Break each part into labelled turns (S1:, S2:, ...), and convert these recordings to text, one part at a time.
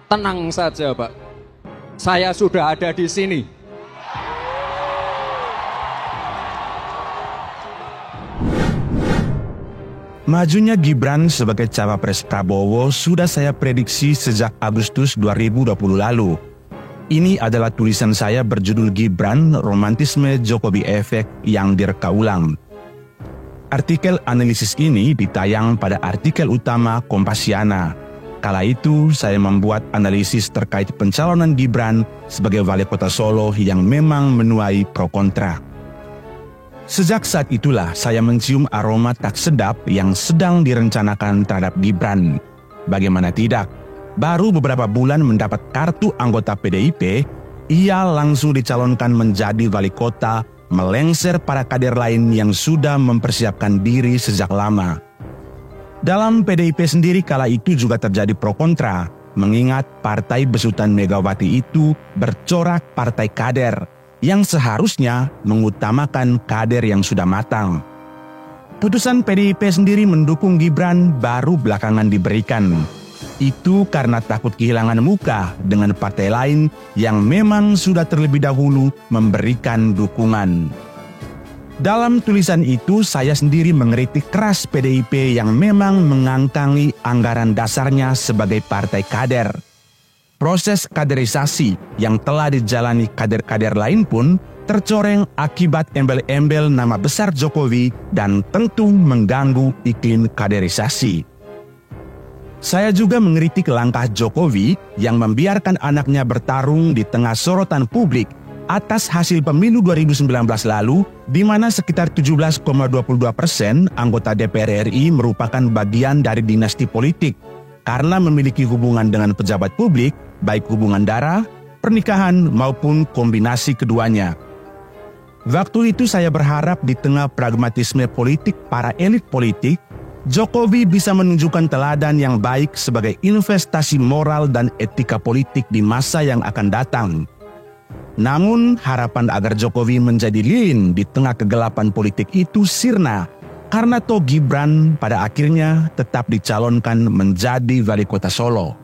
S1: Tenang saja, Pak. Saya sudah ada di sini.
S2: Majunya Gibran sebagai cawapres Prabowo sudah saya prediksi sejak Agustus 2020 lalu. Ini adalah tulisan saya berjudul Gibran, Romantisme Jokowi Efek yang direka ulang. Artikel analisis ini ditayang pada artikel utama Kompasiana. Kala itu saya membuat analisis terkait pencalonan Gibran sebagai wali kota Solo yang memang menuai pro kontra. Sejak saat itulah saya mencium aroma tak sedap yang sedang direncanakan terhadap Gibran. Bagaimana tidak, baru beberapa bulan mendapat kartu anggota PDIP, ia langsung dicalonkan menjadi wali kota, melengser para kader lain yang sudah mempersiapkan diri sejak lama. Dalam PDIP sendiri kala itu juga terjadi pro kontra, mengingat partai besutan Megawati itu bercorak partai kader, yang seharusnya mengutamakan kader yang sudah matang. Putusan PDIP sendiri mendukung Gibran baru belakangan diberikan. Itu karena takut kehilangan muka dengan partai lain yang memang sudah terlebih dahulu memberikan dukungan. Dalam tulisan itu saya sendiri mengkritik keras PDIP yang memang mengangkangi anggaran dasarnya sebagai partai kader. Proses kaderisasi yang telah dijalani kader-kader lain pun tercoreng akibat embel-embel nama besar Jokowi dan tentu mengganggu iklim kaderisasi. Saya juga mengkritik langkah Jokowi yang membiarkan anaknya bertarung di tengah sorotan publik atas hasil pemilu 2019 lalu, di mana sekitar 17,22% anggota DPR RI merupakan bagian dari dinasti politik karena memiliki hubungan dengan pejabat publik, baik hubungan darah, pernikahan, maupun kombinasi keduanya. Waktu itu saya berharap di tengah pragmatisme politik para elit politik, Jokowi bisa menunjukkan teladan yang baik sebagai investasi moral dan etika politik di masa yang akan datang. Namun harapan agar Jokowi menjadi lilin di tengah kegelapan politik itu sirna, karena toh Gibran pada akhirnya tetap dicalonkan menjadi wali kota Solo.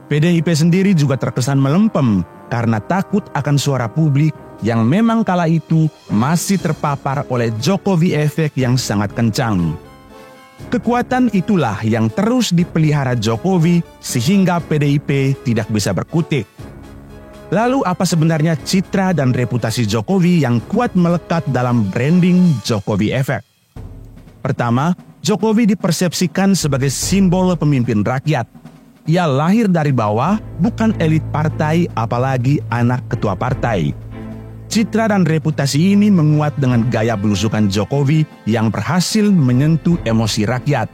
S2: PDIP sendiri juga terkesan melempem karena takut akan suara publik yang memang kala itu masih terpapar oleh Jokowi efek yang sangat kencang. Kekuatan itulah yang terus dipelihara Jokowi sehingga PDIP tidak bisa berkutik. Lalu apa sebenarnya citra dan reputasi Jokowi yang kuat melekat dalam branding Jokowi efek? Pertama, Jokowi dipersepsikan sebagai simbol pemimpin rakyat. Ia lahir dari bawah, bukan elit partai, apalagi anak ketua partai. Citra dan reputasi ini menguat dengan gaya belusukan Jokowi yang berhasil menyentuh emosi rakyat.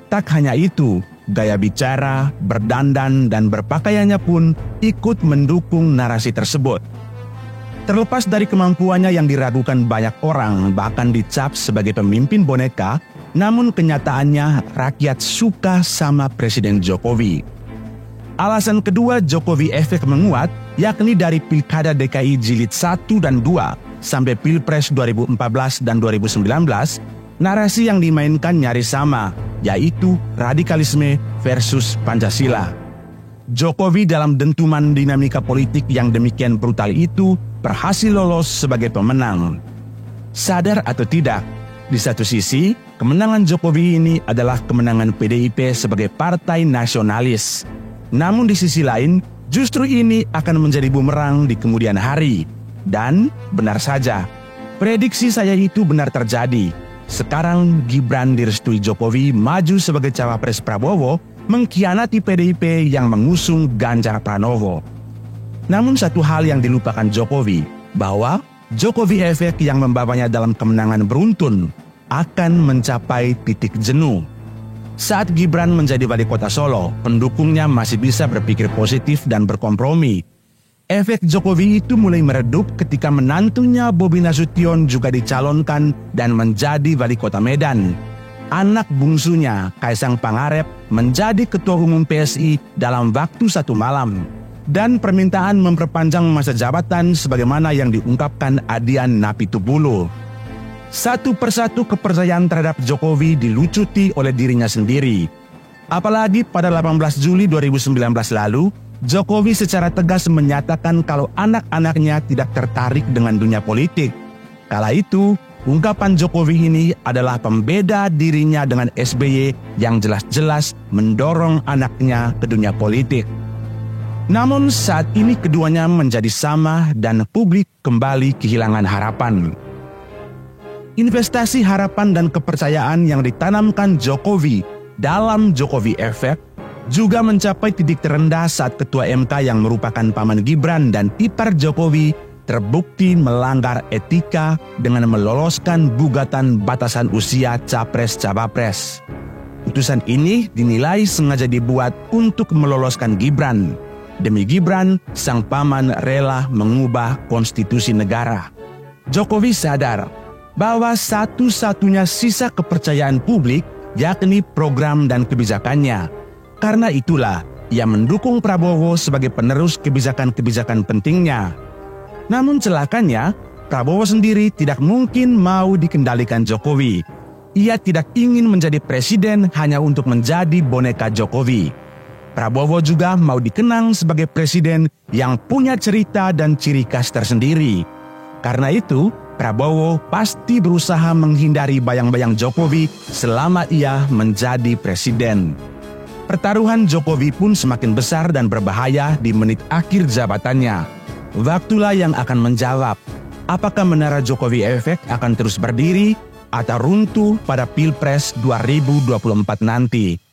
S2: Tak hanya itu, gaya bicara, berdandan, dan berpakaiannya pun ikut mendukung narasi tersebut. Terlepas dari kemampuannya yang diragukan banyak orang, bahkan dicap sebagai pemimpin boneka, namun kenyataannya rakyat suka sama Presiden Jokowi. Alasan kedua Jokowi efek menguat, yakni dari Pilkada DKI Jilid 1 dan 2 sampai Pilpres 2014 dan 2019, narasi yang dimainkan nyaris sama, yaitu radikalisme versus Pancasila. Jokowi dalam dentuman dinamika politik yang demikian brutal itu berhasil lolos sebagai pemenang. Sadar atau tidak, di satu sisi, kemenangan Jokowi ini adalah kemenangan PDIP sebagai partai nasionalis. Namun di sisi lain, justru ini akan menjadi bumerang di kemudian hari. Dan benar saja, prediksi saya itu benar terjadi. Sekarang Gibran direstui Jokowi maju sebagai cawapres Prabowo, mengkhianati PDIP yang mengusung Ganjar Pranowo. Namun satu hal yang dilupakan Jokowi, bahwa Jokowi efek yang membawanya dalam kemenangan beruntun akan mencapai titik jenuh. Saat Gibran menjadi wali kota Solo, pendukungnya masih bisa berpikir positif dan berkompromi. Efek Jokowi itu mulai meredup ketika menantunya Bobi Nasution juga dicalonkan dan menjadi wali kota Medan. Anak bungsunya, Kaisang Pangarep, menjadi ketua umum PSI dalam waktu 1 malam. Dan permintaan memperpanjang masa jabatan sebagaimana yang diungkapkan Adian Napitupulu. Satu persatu kepercayaan terhadap Jokowi dilucuti oleh dirinya sendiri. Apalagi pada 18 Juli 2019 lalu, Jokowi secara tegas menyatakan kalau anak-anaknya tidak tertarik dengan dunia politik. Kala itu, ungkapan Jokowi ini adalah pembeda dirinya dengan SBY yang jelas-jelas mendorong anaknya ke dunia politik. Namun saat ini keduanya menjadi sama dan publik kembali kehilangan harapan. Investasi harapan dan kepercayaan yang ditanamkan Jokowi dalam Jokowi Effect juga mencapai titik terendah saat Ketua MK yang merupakan paman Gibran dan ipar Jokowi terbukti melanggar etika dengan meloloskan gugatan batasan usia Capres-Cawapres. Putusan ini dinilai sengaja dibuat untuk meloloskan Gibran. Demi Gibran, sang paman rela mengubah konstitusi negara. Jokowi sadar bahwa satu-satunya sisa kepercayaan publik yakni program dan kebijakannya. Karena itulah ia mendukung Prabowo sebagai penerus kebijakan-kebijakan pentingnya. Namun celakanya, Prabowo sendiri tidak mungkin mau dikendalikan Jokowi. Ia tidak ingin menjadi presiden hanya untuk menjadi boneka Jokowi. Prabowo juga mau dikenang sebagai presiden yang punya cerita dan ciri khas tersendiri. Karena itu, Prabowo pasti berusaha menghindari bayang-bayang Jokowi selama ia menjadi presiden. Pertaruhan Jokowi pun semakin besar dan berbahaya di menit akhir jabatannya. Waktulah yang akan menjawab, apakah menara Jokowi Effect akan terus berdiri atau runtuh pada Pilpres 2024 nanti.